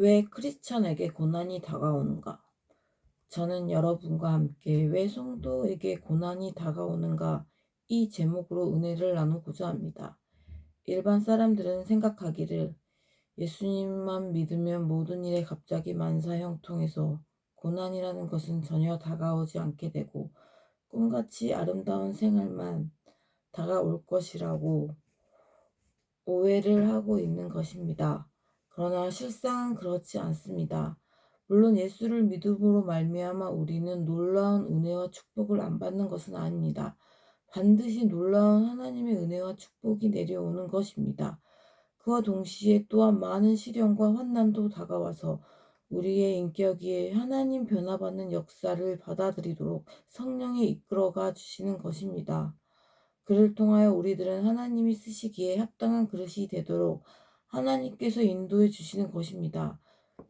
왜 크리스천에게 고난이 다가오는가? 저는 여러분과 함께 왜 성도에게 고난이 다가오는가 이 제목으로 은혜를 나누고자 합니다. 일반 사람들은 생각하기를 예수님만 믿으면 모든 일에 갑자기 만사형통해서 고난이라는 것은 전혀 다가오지 않게 되고 꿈같이 아름다운 생활만 다가올 것이라고 오해를 하고 있는 것입니다. 그러나 실상은 그렇지 않습니다. 물론 예수를 믿음으로 말미암아 우리는 놀라운 은혜와 축복을 안 받는 것은 아닙니다. 반드시 놀라운 하나님의 은혜와 축복이 내려오는 것입니다. 그와 동시에 또한 많은 시련과 환난도 다가와서 우리의 인격이 하나님 변화받는 역사를 받아들이도록 성령이 이끌어가 주시는 것입니다. 그를 통하여 우리들은 하나님이 쓰시기에 합당한 그릇이 되도록 하나님께서 인도해 주시는 것입니다.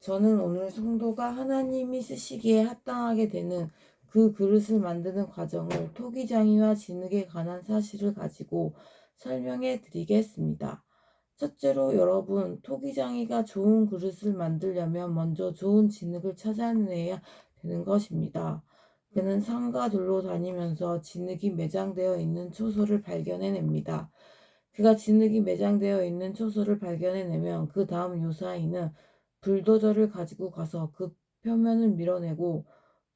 저는 오늘 성도가 하나님이 쓰시기에 합당하게 되는 그 그릇을 만드는 과정을 토기장이와 진흙에 관한 사실을 가지고 설명해 드리겠습니다. 첫째로 여러분, 토기장이가 좋은 그릇을 만들려면 먼저 좋은 진흙을 찾아내야 되는 것입니다. 그는 산과 들로 다니면서 진흙이 매장되어 있는 초소를 발견해냅니다. 그가 진흙이 매장되어 있는 초소를 발견해내면 그 다음 요사이는 불도저를 가지고 가서 그 표면을 밀어내고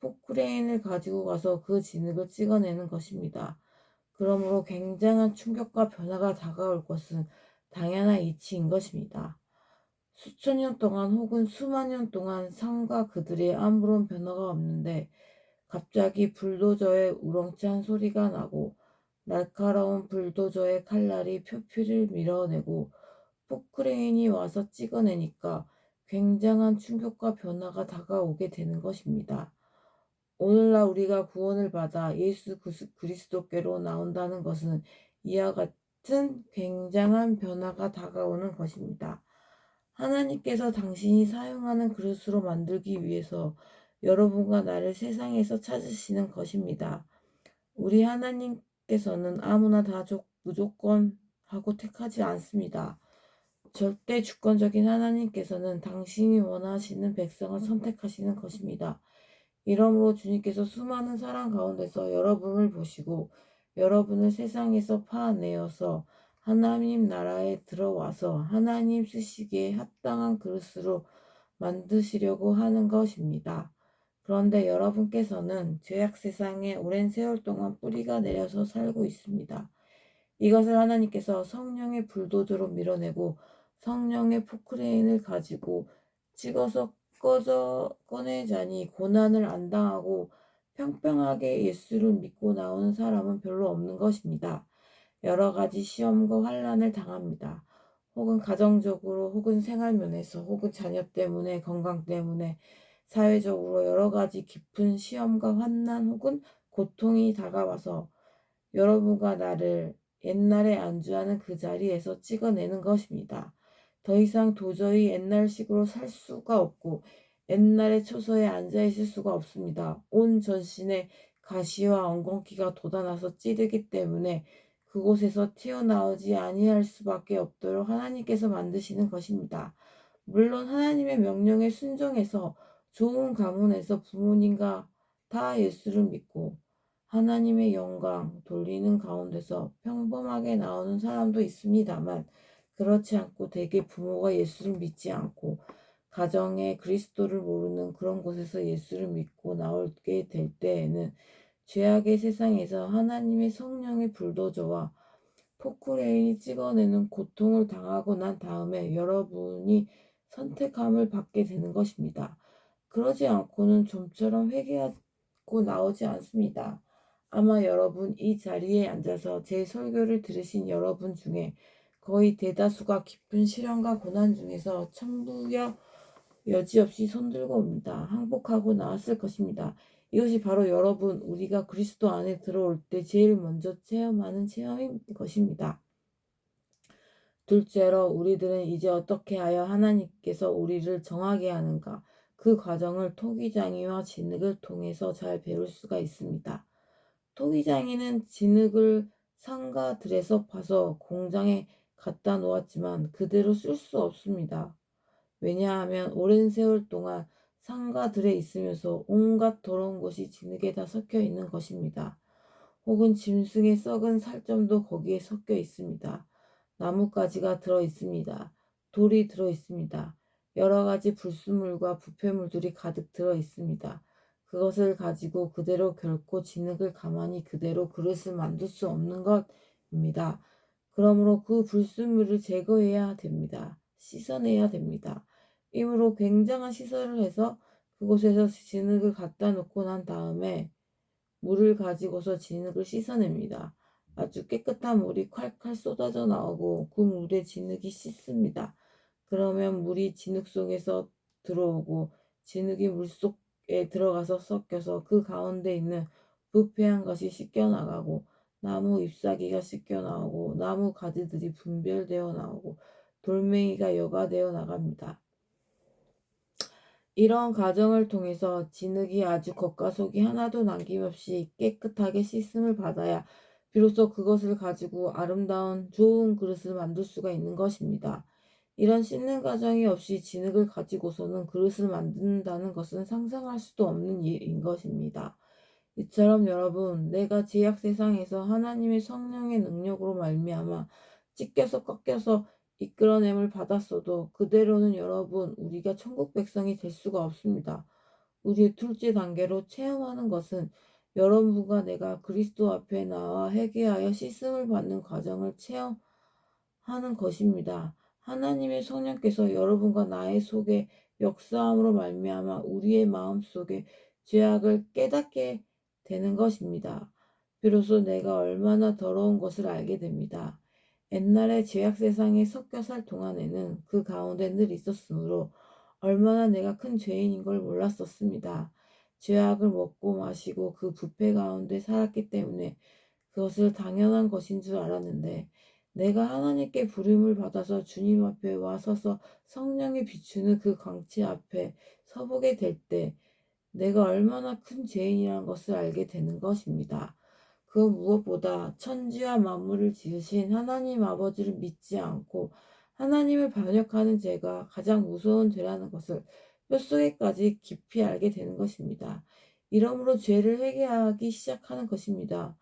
포크레인을 가지고 가서 그 진흙을 찍어내는 것입니다. 그러므로 굉장한 충격과 변화가 다가올 것은 당연한 이치인 것입니다. 수천 년 동안 혹은 수만 년 동안 산과 그들의 아무런 변화가 없는데 갑자기 불도저의 우렁찬 소리가 나고 날카로운 불도저의 칼날이 표피를 밀어내고 포크레인이 와서 찍어내니까 굉장한 충격과 변화가 다가오게 되는 것입니다. 오늘날 우리가 구원을 받아 예수 그리스도께로 나온다는 것은 이와 같은 굉장한 변화가 다가오는 것입니다. 하나님께서 당신이 사용하는 그릇으로 만들기 위해서 여러분과 나를 세상에서 찾으시는 것입니다. 우리 하나님께서는 아무나 다 무조건 하고 택하지 않습니다. 절대 주권적인 하나님께서는 당신이 원하시는 백성을 선택하시는 것입니다. 이러므로 주님께서 수많은 사람 가운데서 여러분을 보시고 여러분을 세상에서 파내어서 하나님 나라에 들어와서 하나님 쓰시기에 합당한 그릇으로 만드시려고 하는 것입니다. 그런데 여러분께서는 죄악 세상에 오랜 세월 동안 뿌리가 내려서 살고 있습니다. 이것을 하나님께서 성령의 불도저로 밀어내고 성령의 포크레인을 가지고 찍어서 꺼내자니 고난을 안 당하고 평평하게 예수를 믿고 나오는 사람은 별로 없는 것입니다. 여러 가지 시험과 환난을 당합니다. 혹은 가정적으로, 혹은 생활면에서, 혹은 자녀 때문에, 건강 때문에, 사회적으로 여러 가지 깊은 시험과 환난 혹은 고통이 다가와서 여러분과 나를 옛날에 안주하는 그 자리에서 찍어내는 것입니다. 더 이상 도저히 옛날식으로 살 수가 없고 옛날의 초소에 앉아있을 수가 없습니다. 온 전신에 가시와 엉겅퀴가 돋아나서 찌르기 때문에 그곳에서 튀어나오지 아니할 수밖에 없도록 하나님께서 만드시는 것입니다. 물론 하나님의 명령에 순종해서 좋은 가문에서 부모님과 다 예수를 믿고 하나님의 영광 돌리는 가운데서 평범하게 나오는 사람도 있습니다만 그렇지 않고 대개 부모가 예수를 믿지 않고 가정에 그리스도를 모르는 그런 곳에서 예수를 믿고 나오게 될 때에는 죄악의 세상에서 하나님의 성령의 불도저와 포크레인이 찍어내는 고통을 당하고 난 다음에 여러분이 선택함을 받게 되는 것입니다. 그러지 않고는 좀처럼 회개하고 나오지 않습니다. 아마 여러분 이 자리에 앉아서 제 설교를 들으신 여러분 중에 거의 대다수가 깊은 시련과 고난 중에서 천부여 여지없이 손들고 옵니다. 항복하고 나왔을 것입니다. 이것이 바로 여러분, 우리가 그리스도 안에 들어올 때 제일 먼저 체험하는 체험인 것입니다. 둘째로 우리들은 이제 어떻게 하여 하나님께서 우리를 정하게 하는가, 그 과정을 토기장이와 진흙을 통해서 잘 배울 수가 있습니다. 토기장이는 진흙을 산과 들에서 파서 공장에 갖다 놓았지만 그대로 쓸 수 없습니다. 왜냐하면 오랜 세월 동안 상가들에 있으면서 온갖 더러운 것이 진흙에 다 섞여 있는 것입니다. 혹은 짐승의 썩은 살점도 거기에 섞여 있습니다. 나뭇가지가 들어 있습니다. 돌이 들어 있습니다. 여러 가지 불순물과 부패물들이 가득 들어 있습니다. 그것을 가지고 그대로 결코 진흙을 가만히 그대로 그릇을 만들 수 없는 것입니다. 그러므로 그 불순물을 제거해야 됩니다. 씻어내야 됩니다. 이므로 굉장한 시설을 해서 그곳에서 진흙을 갖다 놓고 난 다음에 물을 가지고서 진흙을 씻어냅니다. 아주 깨끗한 물이 콸콸 쏟아져 나오고 그 물에 진흙이 씻습니다. 그러면 물이 진흙 속에서 들어오고 진흙이 물 속에 들어가서 섞여서 그 가운데 있는 부패한 것이 씻겨 나가고 나무 잎사귀가 씻겨 나오고 나무 가지들이 분별되어 나오고 돌멩이가 여과되어 나갑니다. 이런 과정을 통해서 진흙이 아주 겉과 속이 하나도 남김없이 깨끗하게 씻음을 받아야 비로소 그것을 가지고 아름다운 좋은 그릇을 만들 수가 있는 것입니다. 이런 씻는 과정이 없이 진흙을 가지고서는 그릇을 만든다는 것은 상상할 수도 없는 일인 것입니다. 이처럼 여러분, 내가 죄악 세상에서 하나님의 성령의 능력으로 말미암아 찢겨서 꺾여서 이끌어냄을 받았어도 그대로는 여러분, 우리가 천국 백성이 될 수가 없습니다. 우리의 둘째 단계로 체험하는 것은 여러분과 내가 그리스도 앞에 나와 회개하여 씻음을 받는 과정을 체험하는 것입니다. 하나님의 성령께서 여러분과 나의 속에 역사함으로 말미암아 우리의 마음 속에 죄악을 깨닫게 되는 것입니다. 비로소 내가 얼마나 더러운 것을 알게 됩니다. 옛날에 죄악 세상에 섞여 살 동안에는 그 가운데 늘 있었으므로 얼마나 내가 큰 죄인인 걸 몰랐었습니다. 죄악을 먹고 마시고 그 부패 가운데 살았기 때문에 그것을 당연한 것인 줄 알았는데 내가 하나님께 부름을 받아서 주님 앞에 와 서서 성령이 비추는 그 광채 앞에 서보게 될 때 내가 얼마나 큰 죄인이라는 것을 알게 되는 것입니다. 그 무엇보다 천지와 만물을 지으신 하나님 아버지를 믿지 않고 하나님을 반역하는 죄가 가장 무서운 죄라는 것을 뼛속에까지 깊이 알게 되는 것입니다. 이러므로 죄를 회개하기 시작하는 것입니다.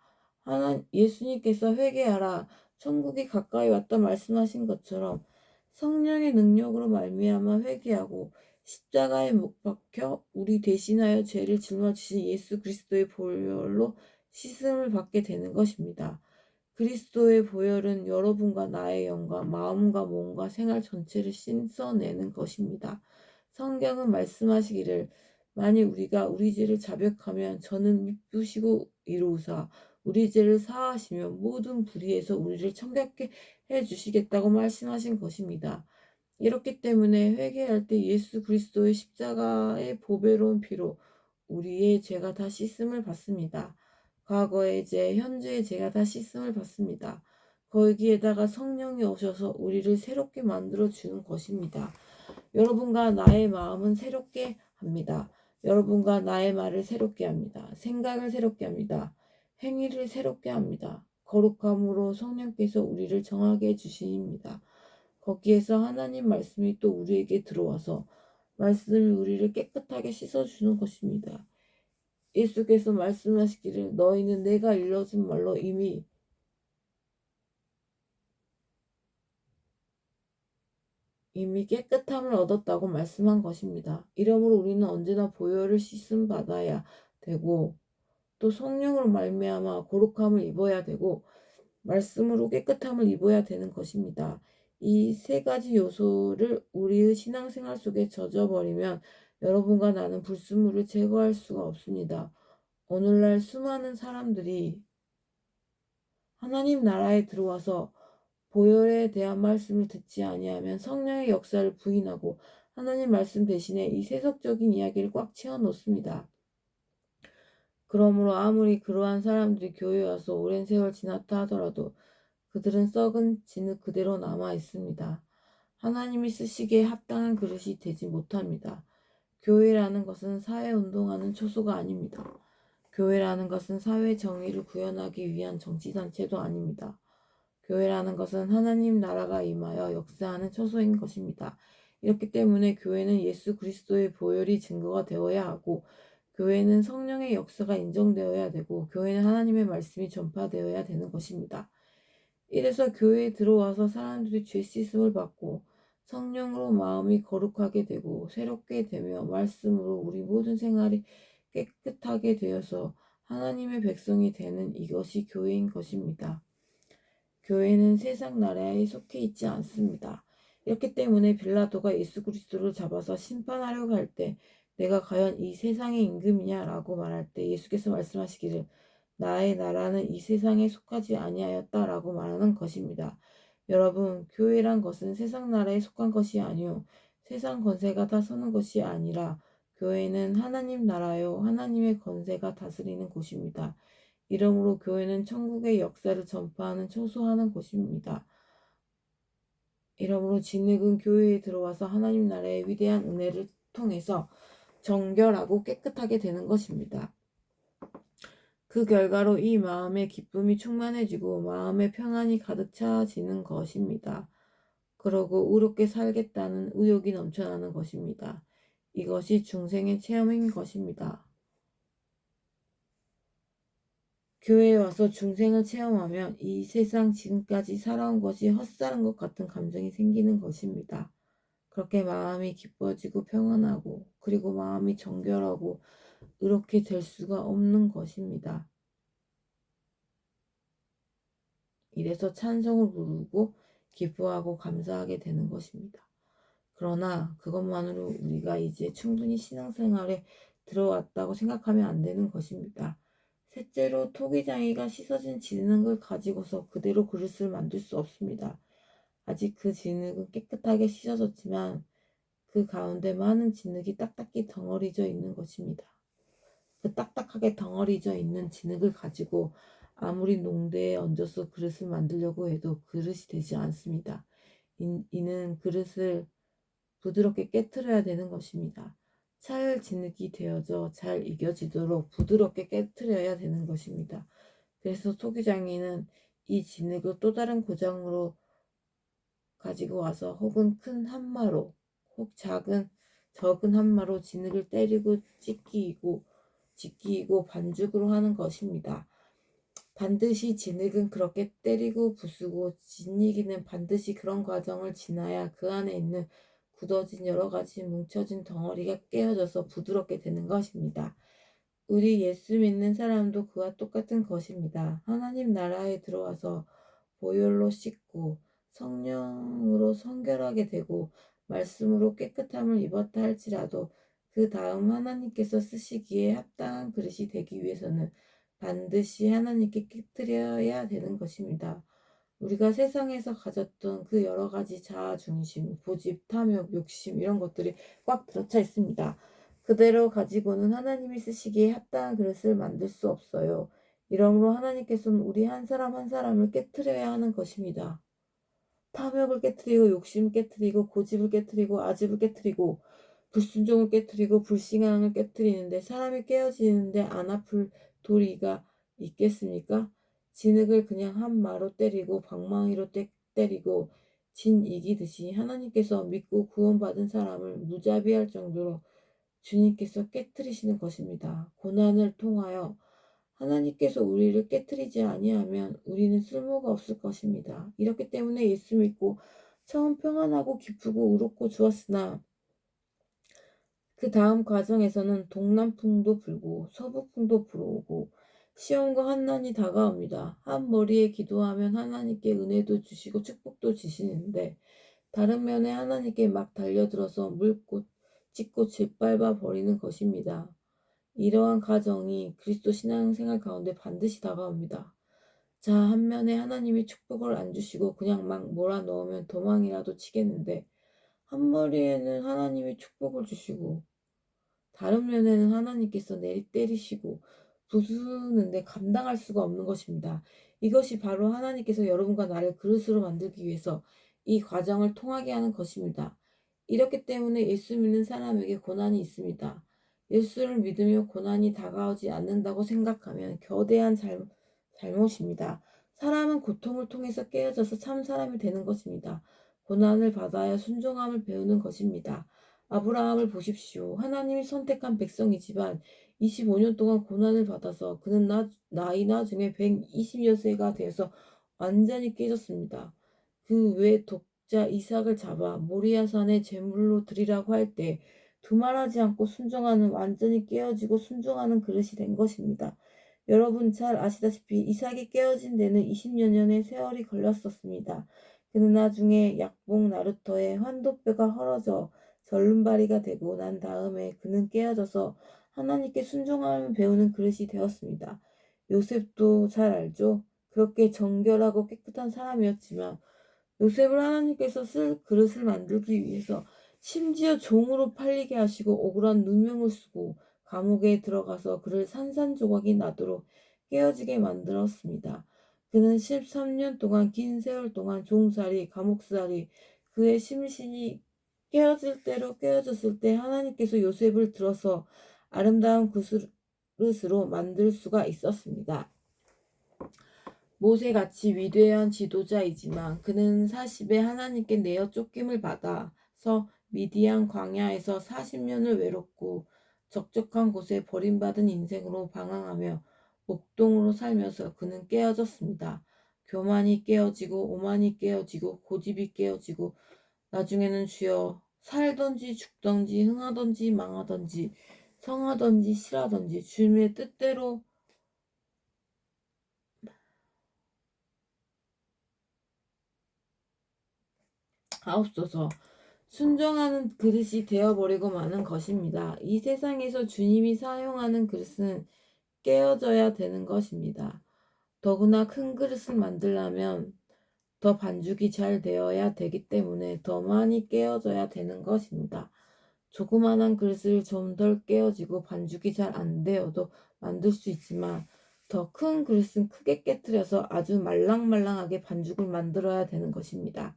예수님께서 회개하라 천국이 가까이 왔다 말씀하신 것처럼 성령의 능력으로 말미암아 회개하고 십자가에 못 박혀 우리 대신하여 죄를 짊어지신 예수 그리스도의 보혈로 씻음을 받게 되는 것입니다. 그리스도의 보혈은 여러분과 나의 영과 마음과 몸과 생활 전체를 씻어내는 것입니다. 성경은 말씀하시기를 만일 우리가 우리 죄를 자백하면 저는 미쁘시고 이로우사 우리 죄를 사하시며 모든 불의에서 우리를 청결케 해주시겠다고 말씀하신 것입니다. 이렇기 때문에 회개할 때 예수 그리스도의 십자가의 보배로운 피로 우리의 죄가 다 씻음을 받습니다. 과거의 죄, 현재의 죄가 다 씻음을 받습니다. 거기에다가 성령이 오셔서 우리를 새롭게 만들어 주는 것입니다. 여러분과 나의 마음은 새롭게 합니다. 여러분과 나의 말을 새롭게 합니다. 생각을 새롭게 합니다. 행위를 새롭게 합니다. 거룩함으로 성령께서 우리를 정하게 해주십니다. 거기에서 하나님 말씀이 또 우리에게 들어와서 말씀이 우리를 깨끗하게 씻어주는 것입니다. 예수께서 말씀하시기를 너희는 내가 일러준 말로 이미 깨끗함을 얻었다고 말씀한 것입니다. 이러므로 우리는 언제나 보혈을 씻음 받아야 되고 또 성령으로 말미암아 거룩함을 입어야 되고 말씀으로 깨끗함을 입어야 되는 것입니다. 이 세 가지 요소를 우리의 신앙생활 속에 젖어버리면 여러분과 나는 불순물을 제거할 수가 없습니다. 오늘날 수많은 사람들이 하나님 나라에 들어와서 보혈에 대한 말씀을 듣지 아니하면 성령의 역사를 부인하고 하나님 말씀 대신에 이 세속적인 이야기를 꽉 채워 놓습니다. 그러므로 아무리 그러한 사람들이 교회에 와서 오랜 세월 지났다 하더라도 그들은 썩은 진흙 그대로 남아 있습니다. 하나님이 쓰시기에 합당한 그릇이 되지 못합니다. 교회라는 것은 사회운동하는 초소가 아닙니다. 교회라는 것은 사회 정의를 구현하기 위한 정치단체도 아닙니다. 교회라는 것은 하나님 나라가 임하여 역사하는 처소인 것입니다. 이렇기 때문에 교회는 예수 그리스도의 보혈이 증거가 되어야 하고, 교회는 성령의 역사가 인정되어야 되고, 교회는 하나님의 말씀이 전파되어야 되는 것입니다. 이래서 교회에 들어와서 사람들이 죄 씻음을 받고 성령으로 마음이 거룩하게 되고 새롭게 되며 말씀으로 우리 모든 생활이 깨끗하게 되어서 하나님의 백성이 되는 이것이 교회인 것입니다. 교회는 세상 나라에 속해 있지 않습니다. 이렇기 때문에 빌라도가 예수 그리스도를 잡아서 심판하려고 할 때 내가 과연 이 세상의 임금이냐라고 말할 때 예수께서 말씀하시기를 나의 나라는 이 세상에 속하지 아니하였다라고 말하는 것입니다. 여러분, 교회란 것은 세상 나라에 속한 것이 아니요 세상 권세가 다스리는 것이 아니라 교회는 하나님 나라요 하나님의 권세가 다스리는 곳입니다. 이러므로 교회는 천국의 역사를 전파하는 초소하는 곳입니다. 이러므로 진흙은 교회에 들어와서 하나님 나라의 위대한 은혜를 통해서 정결하고 깨끗하게 되는 것입니다. 그 결과로 이 마음의 기쁨이 충만해지고 마음의 평안이 가득 차지는 것입니다. 그러고 의롭게 살겠다는 의욕이 넘쳐나는 것입니다. 이것이 중생의 체험인 것입니다. 교회에 와서 중생을 체험하면 이 세상 지금까지 살아온 것이 헛살은 것 같은 감정이 생기는 것입니다. 그렇게 마음이 기뻐지고 평안하고 그리고 마음이 정결하고 이렇게 될 수가 없는 것입니다. 이래서 찬송을 부르고 기뻐하고 감사하게 되는 것입니다. 그러나 그것만으로 우리가 이제 충분히 신앙생활에 들어왔다고 생각하면 안 되는 것입니다. 셋째로 토기장이가 씻어진 진흙을 가지고서 그대로 그릇을 만들 수 없습니다. 아직 그 진흙은 깨끗하게 씻어졌지만 그 가운데 많은 진흙이 딱딱히 덩어리져 있는 것입니다. 그 딱딱하게 덩어리져 있는 진흙을 가지고 아무리 농대에 얹어서 그릇을 만들려고 해도 그릇이 되지 않습니다. 이는 그릇을 부드럽게 깨트려야 되는 것입니다. 잘 진흙이 되어져 잘 이겨지도록 부드럽게 깨트려야 되는 것입니다. 그래서 토기장이는 이 진흙을 또 다른 고장으로 가지고 와서 혹은 큰 한마로 혹 적은 한마로 진흙을 때리고 찢기고 반죽으로 하는 것입니다. 반드시 진흙은 그렇게 때리고 부수고 진이기는 반드시 그런 과정을 지나야 그 안에 있는 굳어진 여러 가지 뭉쳐진 덩어리가 깨어져서 부드럽게 되는 것입니다. 우리 예수 믿는 사람도 그와 똑같은 것입니다. 하나님 나라에 들어와서 보혈로 씻고 성령으로 성결하게 되고 말씀으로 깨끗함을 입었다 할지라도 그 다음 하나님께서 쓰시기에 합당한 그릇이 되기 위해서는 반드시 하나님께 깨뜨려야 되는 것입니다. 우리가 세상에서 가졌던 그 여러 가지 자아 중심, 고집, 탐욕, 욕심 이런 것들이 꽉 들어차 있습니다. 그대로 가지고는 하나님이 쓰시기에 합당한 그릇을 만들 수 없어요. 이러므로 하나님께서는 우리 한 사람 한 사람을 깨뜨려야 하는 것입니다. 탐욕을 깨뜨리고 욕심을 깨뜨리고 고집을 깨뜨리고 아집을 깨뜨리고 불순종을 깨뜨리고 불신앙을 깨뜨리는데 사람이 깨어지는데 안 아플 도리가 있겠습니까? 진흙을 그냥 한 마로 때리고 방망이로 때리고 진 이기듯이 하나님께서 믿고 구원받은 사람을 무자비할 정도로 주님께서 깨뜨리시는 것입니다. 고난을 통하여 하나님께서 우리를 깨뜨리지 아니하면 우리는 쓸모가 없을 것입니다. 이렇기 때문에 예수 믿고 처음 평안하고 기쁘고 의롭고 좋았으나 그 다음 과정에서는 동남풍도 불고 서북풍도 불어오고 시험과 환난이 다가옵니다. 한 머리에 기도하면 하나님께 은혜도 주시고 축복도 주시는데 다른 면에 하나님께 막 달려들어서 물고 찢고 짓밟아 버리는 것입니다. 이러한 과정이 그리스도 신앙생활 가운데 반드시 다가옵니다. 자, 한 면에 하나님이 축복을 안 주시고 그냥 막 몰아넣으면 도망이라도 치겠는데 한 머리에는 하나님이 축복을 주시고 다른 면에는 하나님께서 때리시고 부수는데 감당할 수가 없는 것입니다. 이것이 바로 하나님께서 여러분과 나를 그릇으로 만들기 위해서 이 과정을 통하게 하는 것입니다. 이렇기 때문에 예수 믿는 사람에게 고난이 있습니다. 예수를 믿으며 고난이 다가오지 않는다고 생각하면 거대한 잘못입니다. 사람은 고통을 통해서 깨어져서 참 사람이 되는 것입니다. 고난을 받아야 순종함을 배우는 것입니다. 아브라함을 보십시오. 하나님이 선택한 백성이지만 25년 동안 고난을 받아서 그는 나이 나중에 120여 세가 되어서 완전히 깨졌습니다. 그 외 독자 이삭을 잡아 모리아산에 제물로 드리라고 할 때 두말하지 않고 순종하는, 완전히 깨어지고 순종하는 그릇이 된 것입니다. 여러분 잘 아시다시피 이삭이 깨어진 데는 20여 년의 세월이 걸렸었습니다. 그는 나중에 약복 나루터의 환도뼈가 헐어져 절름발이가 되고 난 다음에 그는 깨어져서 하나님께 순종하며 배우는 그릇이 되었습니다. 요셉도 잘 알죠? 그렇게 정결하고 깨끗한 사람이었지만 요셉을 하나님께서 쓸 그릇을 만들기 위해서 심지어 종으로 팔리게 하시고 억울한 누명을 쓰고 감옥에 들어가서 그를 산산조각이 나도록 깨어지게 만들었습니다. 그는 13년 동안, 긴 세월 동안 종살이, 감옥살이, 그의 심신이 깨어질 대로 깨어졌을 때 하나님께서 요셉을 들어서 아름다운 그릇으로 만들 수가 있었습니다. 모세같이 위대한 지도자이지만 그는 40에 하나님께 내어 쫓김을 받아서 미디안 광야에서 40년을 외롭고 적적한 곳에 버림받은 인생으로 방황하며 목동으로 살면서 그는 깨어졌습니다. 교만이 깨어지고 오만이 깨어지고 고집이 깨어지고 나중에는 주여 살던지 죽던지 흥하던지 망하던지 성하던지 실하던지 주님의 뜻대로 하옵소서. 순종하는 그릇이 되어버리고 마는 것입니다. 이 세상에서 주님이 사용하는 그릇은 깨어져야 되는 것입니다. 더구나 큰 그릇을 만들려면 더 반죽이 잘 되어야 되기 때문에 더 많이 깨어져야 되는 것입니다. 조그만한 그릇을 좀 덜 깨어지고 반죽이 잘 안 되어도 만들 수 있지만 더 큰 그릇은 크게 깨뜨려서 아주 말랑말랑하게 반죽을 만들어야 되는 것입니다.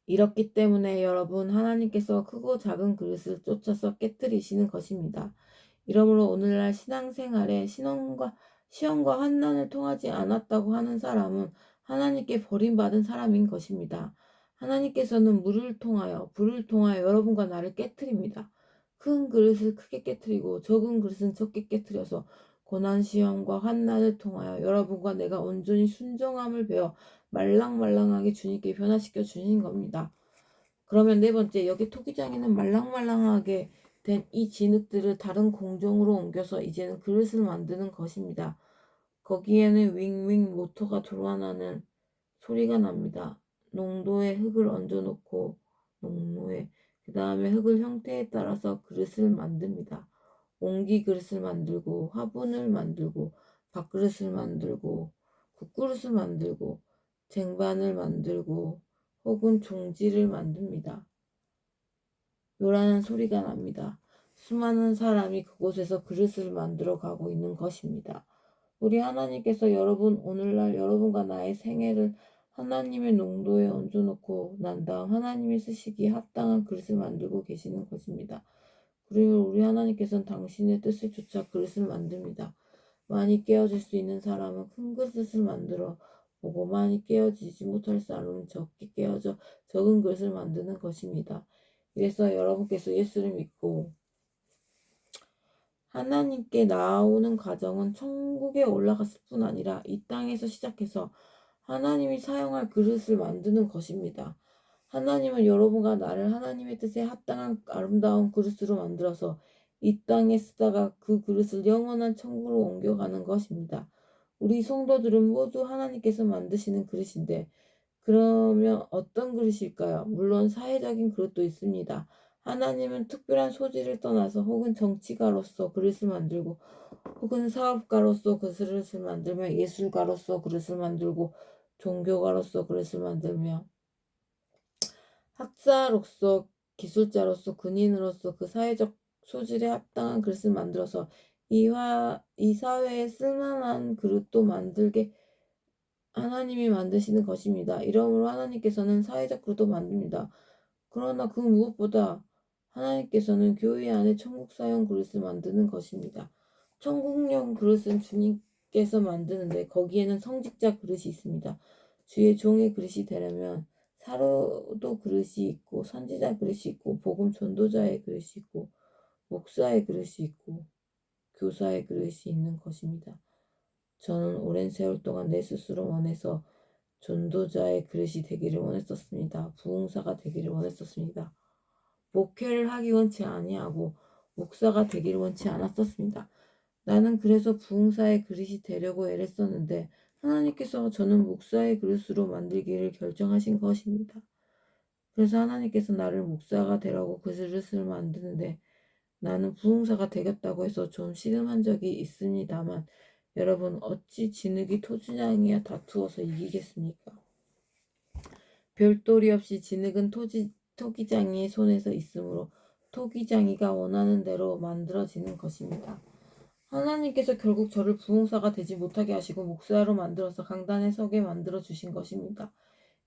이렇기 때문에 여러분, 하나님께서 크고 작은 그릇을 쫓아서 깨뜨리시는 것입니다. 이러므로 오늘날 신앙생활에 시험과 환난을 통하지 않았다고 하는 사람은 하나님께 버림받은 사람인 것입니다. 하나님께서는 불을 통하여 여러분과 나를 깨뜨립니다. 큰 그릇을 크게 깨뜨리고 적은 그릇은 적게 깨뜨려서 고난 시험과 환난을 통하여 여러분과 내가 온전히 순종함을 배워 말랑말랑하게 주님께 변화시켜 주신 겁니다. 그러면 네 번째, 여기 토기장에는 말랑말랑하게 된 이 진흙들을 다른 공정으로 옮겨서 이제는 그릇을 만드는 것입니다. 거기에는 윙윙 모터가 돌아나는 소리가 납니다. 농도에 흙을 얹어놓고 농로에 그 다음에 흙을 형태에 따라서 그릇을 만듭니다. 옹기 그릇을 만들고 화분을 만들고 밥그릇을 만들고 국그릇을 만들고 쟁반을 만들고 혹은 종지를 만듭니다. 요란한 소리가 납니다. 수많은 사람이 그곳에서 그릇을 만들어 가고 있는 것입니다. 우리 하나님께서 오늘날 여러분과 나의 생애를 하나님의 농도에 얹어놓고 난 다음 하나님이 쓰시기에 합당한 그릇을 만들고 계시는 것입니다. 그리고 우리 하나님께서는 당신의 뜻을 쫓아 그릇을 만듭니다. 많이 깨어질 수 있는 사람은 큰 그릇을 만들어 보고 많이 깨어지지 못할 사람은 적게 깨어져 적은 그릇을 만드는 것입니다. 이래서 여러분께서 예수를 믿고 하나님께 나아오는 과정은 천국에 올라갔을 뿐 아니라 이 땅에서 시작해서 하나님이 사용할 그릇을 만드는 것입니다. 하나님은 여러분과 나를 하나님의 뜻에 합당한 아름다운 그릇으로 만들어서 이 땅에 쓰다가 그 그릇을 영원한 천국으로 옮겨가는 것입니다. 우리 성도들은 모두 하나님께서 만드시는 그릇인데 그러면 어떤 그릇일까요? 물론 사회적인 그릇도 있습니다. 하나님은 특별한 소질을 떠나서 혹은 정치가로서 그릇을 만들고 혹은 사업가로서 그릇을 만들며 예술가로서 그릇을 만들고 종교가로서 그릇을 만들며 학자로서 기술자로서 군인으로서 그 사회적 소질에 합당한 그릇을 만들어서 이 사회에 쓸만한 그릇도 만들게 하나님이 만드시는 것입니다. 이러므로 하나님께서는 사회적 그릇도 만듭니다. 그러나 그 무엇보다 하나님께서는 교회 안에 천국사용 그릇을 만드는 것입니다. 천국용 그릇은 주님께서 만드는데 거기에는 성직자 그릇이 있습니다. 주의 종의 그릇이 되려면 사도도 그릇이 있고 선지자 그릇이 있고 복음 전도자의 그릇이 있고 목사의 그릇이 있고 교사의 그릇이 있는 것입니다. 저는 오랜 세월 동안 내 스스로 원해서 전도자의 그릇이 되기를 원했었습니다. 부흥사가 되기를 원했었습니다. 목회를 하기 원치 아니하고 목사가 되기를 원치 않았었습니다. 나는 그래서 부흥사의 그릇이 되려고 애랬었는데 하나님께서 저는 목사의 그릇으로 만들기를 결정하신 것입니다. 그래서 하나님께서 나를 목사가 되라고 그 그릇을 만드는데 나는 부흥사가 되겠다고 해서 좀 씨름한 적이 있습니다만 여러분 어찌 진흙이 토기장이야 다투어서 이기겠습니까? 별도리 없이 진흙은 토기장이의 손에서 있으므로 토기장이가 원하는 대로 만들어지는 것입니다. 하나님께서 결국 저를 부흥사가 되지 못하게 하시고 목사로 만들어서 강단에 서게 만들어 주신 것입니다.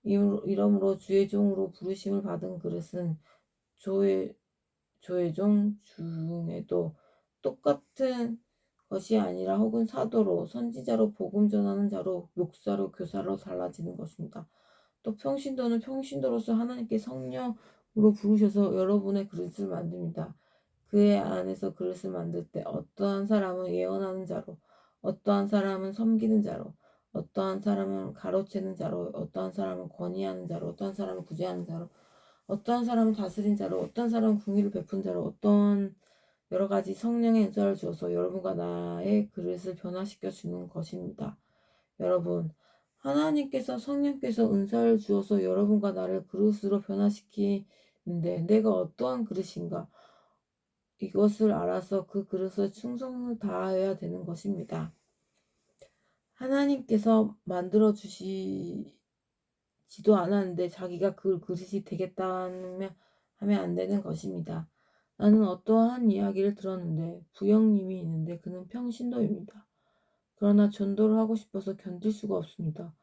이러므로 주의 종으로 부르심을 받은 그릇은 조의 종 중에도 똑같은 것이 아니라 혹은 사도로 선지자로 복음 전하는 자로 목사로 교사로 달라지는 것입니다. 또 평신도는 평신도로서 하나님께 성령으로 부르셔서 여러분의 그릇을 만듭니다. 그의 안에서 그릇을 만들 때 어떠한 사람은 예언하는 자로, 어떠한 사람은 섬기는 자로, 어떠한 사람은 가로채는 자로, 어떠한 사람은 권위하는 자로, 어떠한 사람은 구제하는 자로, 어떠한 사람은 다스린 자로, 어떠한 사람은 궁의를 베푼 자로, 어떠한 여러 가지 성령의 은사를 주어서 여러분과 나의 그릇을 변화시켜 주는 것입니다. 여러분, 하나님께서 성령께서 은사를 주어서 여러분과 나를 그릇으로 변화시키는데 내가 어떠한 그릇인가? 이것을 알아서 그 그릇에 충성을 다해야 되는 것입니다. 하나님께서 만들어 주시지도 않았는데 자기가 그 그릇이 되겠다면 하면 안 되는 것입니다. 나는 어떠한 이야기를 들었는데 부형님이 있는데 그는 평신도입니다. 그러나 전도를 하고 싶어서 견딜 수가 없습니다.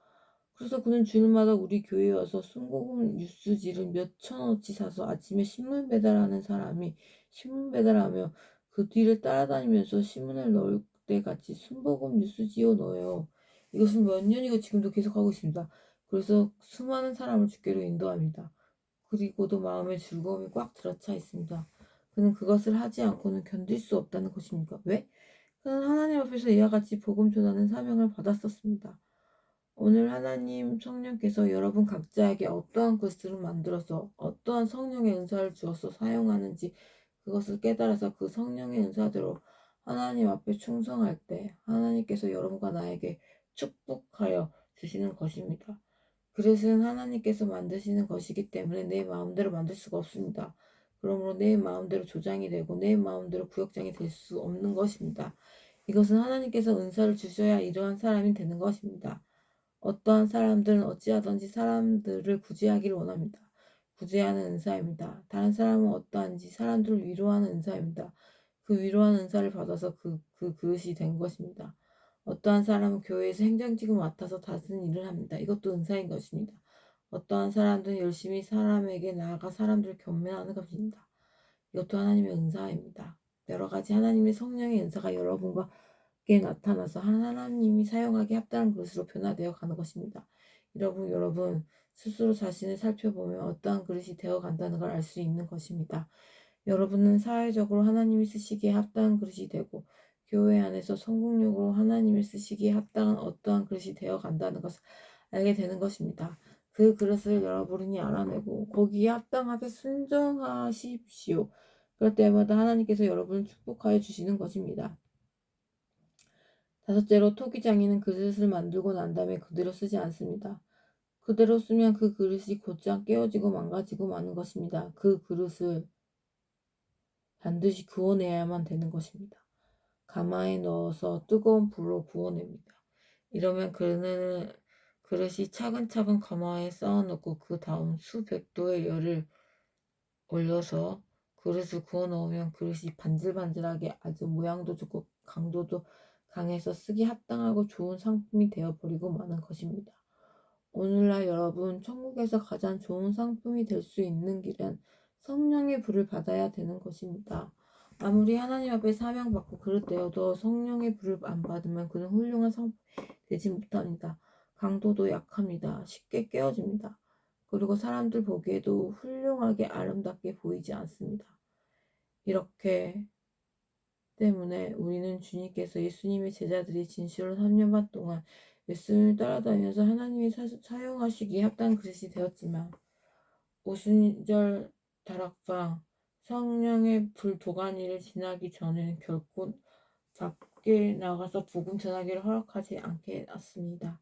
그래서 그는 주일마다 우리 교회에 와서 순고금 뉴스지를 몇 천원어치 사서 아침에 신문 배달하는 사람이 신문 배달하며 그 뒤를 따라다니면서 신문을 넣을 때 같이 순복음 뉴스지요 넣어요. 이것은 몇 년이고 지금도 계속하고 있습니다. 그래서 수많은 사람을 주께로 인도합니다. 그리고도 마음의 즐거움이 꽉 들어차 있습니다. 그는 그것을 하지 않고는 견딜 수 없다는 것입니까? 왜? 그는 하나님 앞에서 이와 같이 복음 전하는 사명을 받았었습니다. 오늘 하나님 성령께서 여러분 각자에게 어떠한 것을 만들어서 어떠한 성령의 은사를 주어서 사용하는지 그것을 깨달아서 그 성령의 은사대로 하나님 앞에 충성할 때 하나님께서 여러분과 나에게 축복하여 주시는 것입니다. 그릇은 하나님께서 만드시는 것이기 때문에 내 마음대로 만들 수가 없습니다. 그러므로 내 마음대로 조장이 되고 내 마음대로 구역장이 될 수 없는 것입니다. 이것은 하나님께서 은사를 주셔야 이러한 사람이 되는 것입니다. 어떠한 사람들은 어찌하든지 사람들을 구제하기를 원합니다. 구제하는 은사입니다. 다른 사람은 어떠한지 사람들을 위로하는 은사입니다. 그 위로하는 은사를 받아서 그 그릇이 된 것입니다. 어떠한 사람은 교회에서 행정직을 맡아서 다른 일을 합니다. 이것도 은사인 것입니다. 어떠한 사람들은 열심히 사람에게 나아가 사람들을 견면하는 것입니다. 이것도 하나님의 은사입니다. 여러 가지 하나님의 성령의 은사가 여러분께 나타나서 하나님이 사용하기 합당한 그릇으로 변화되어 가는 것입니다. 여러분 스스로 자신을 살펴보면 어떠한 그릇이 되어 간다는 걸 알 수 있는 것입니다. 여러분은 사회적으로 하나님이 쓰시기에 합당한 그릇이 되고 교회 안에서 성공력으로 하나님을 쓰시기에 합당한 어떠한 그릇이 되어 간다는 것을 알게 되는 것입니다. 그 그릇을 여러분이 알아내고 거기에 합당하게 순종하십시오. 그럴 때마다 하나님께서 여러분을 축복하여 주시는 것입니다. 다섯째로 토기장이는 그릇을 만들고 난 다음에 그대로 쓰지 않습니다. 그대로 쓰면 그 그릇이 곧장 깨어지고 망가지고 마는 것입니다. 그 그릇을 반드시 구워내야만 되는 것입니다. 가마에 넣어서 뜨거운 불로 구워냅니다. 이러면 그릇이 차근차근 가마에 쌓아놓고 그 다음 수백 도의 열을 올려서 그릇을 구워 넣으면 그릇이 반질반질하게 아주 모양도 좋고 강도도 강해서 쓰기 합당하고 좋은 상품이 되어버리고 마는 것입니다. 오늘날 여러분, 천국에서 가장 좋은 상품이 될 수 있는 길은 성령의 불을 받아야 되는 것입니다. 아무리 하나님 앞에 사명받고 그릇되어도 성령의 불을 안 받으면 그는 훌륭한 상품이 되지 못합니다. 강도도 약합니다. 쉽게 깨어집니다. 그리고 사람들 보기에도 훌륭하게 아름답게 보이지 않습니다. 이렇게 때문에 우리는 주님께서 예수님의 제자들이 진실로 3년 반 동안 예수님을 따라다니면서 하나님이 사용하시기에 합당한 그릇이 되었지만 오순절 다락방 성령의 불도가니를 지나기 전에는 결코 밖에 나가서 복음 전하기를 허락하지 않게 놨습니다.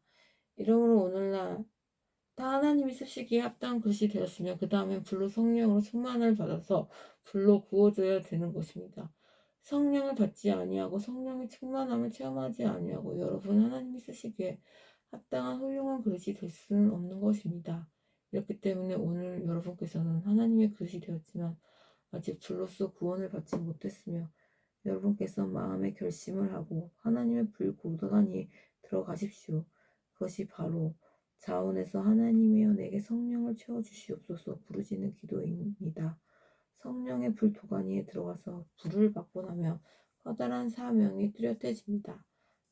이러므로 오늘날 다 하나님이 쓰시기에 합당한 그릇이 되었으면 그 다음엔 불로 성령으로 충만을 받아서 불로 구워줘야 되는 것입니다. 성령을 받지 아니하고 성령의 충만함을 체험하지 아니하고 여러분 하나님이 쓰시기에 합당한 훌륭한 그릇이 될 수는 없는 것입니다. 이렇기 때문에 오늘 여러분께서는 하나님의 그릇이 되었지만 아직 불로써 구원을 받지 못했으며 여러분께서 마음의 결심을 하고 하나님의 불고도가니에 들어가십시오. 그것이 바로 자원에서 하나님이여 내게 성령을 채워주시옵소서 부르짖는 기도입니다. 성령의 불도가니에 들어가서 불을 받고 나면 커다란 사명이 뚜렷해집니다.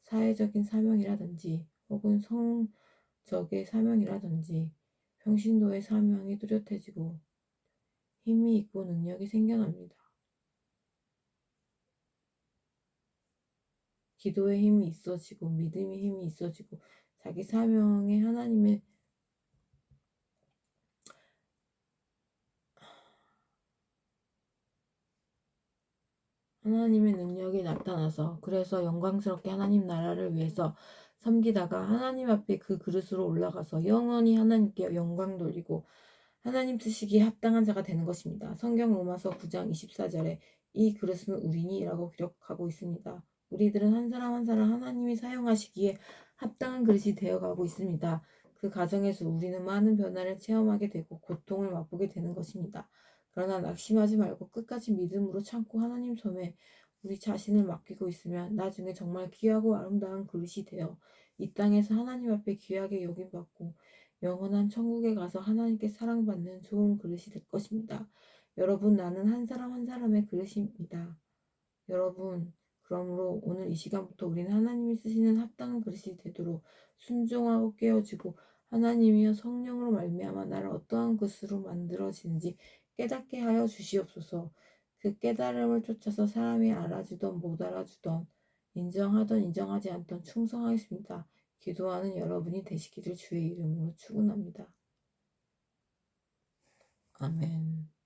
사회적인 사명이라든지 혹은 성적의 사명이라든지 평신도의 사명이 뚜렷해지고 힘이 있고 능력이 생겨납니다. 기도의 힘이 있어지고 믿음의 힘이 있어지고 자기 사명에 하나님의 능력이 나타나서 그래서 영광스럽게 하나님 나라를 위해서 섬기다가 하나님 앞에 그 그릇으로 올라가서 영원히 하나님께 영광 돌리고 하나님 드시기에 합당한 자가 되는 것입니다. 성경 로마서 9장 24절에 이 그릇은 우리니라고 기록하고 있습니다. 우리들은 한 사람 한 사람 하나님이 사용하시기에 합당한 그릇이 되어가고 있습니다. 그 과정에서 우리는 많은 변화를 체험하게 되고 고통을 맛보게 되는 것입니다. 그러나 낙심하지 말고 끝까지 믿음으로 참고 하나님 손에 우리 자신을 맡기고 있으면 나중에 정말 귀하고 아름다운 그릇이 되어 이 땅에서 하나님 앞에 귀하게 여김받고 영원한 천국에 가서 하나님께 사랑받는 좋은 그릇이 될 것입니다. 여러분, 나는 한 사람 한 사람의 그릇입니다. 여러분, 그러므로 오늘 이 시간부터 우리는 하나님이 쓰시는 합당한 그릇이 되도록 순종하고 깨어지고 하나님이여 성령으로 말미암아 나를 어떠한 그릇으로 만들어지는지 깨닫게 하여 주시옵소서. 그 깨달음을 쫓아서 사람이 알아주던 못 알아주던 인정하던 인정하지 않던 충성하겠습니다. 기도하는 여러분이 되시기를 주의 이름으로 축원합니다. 아멘.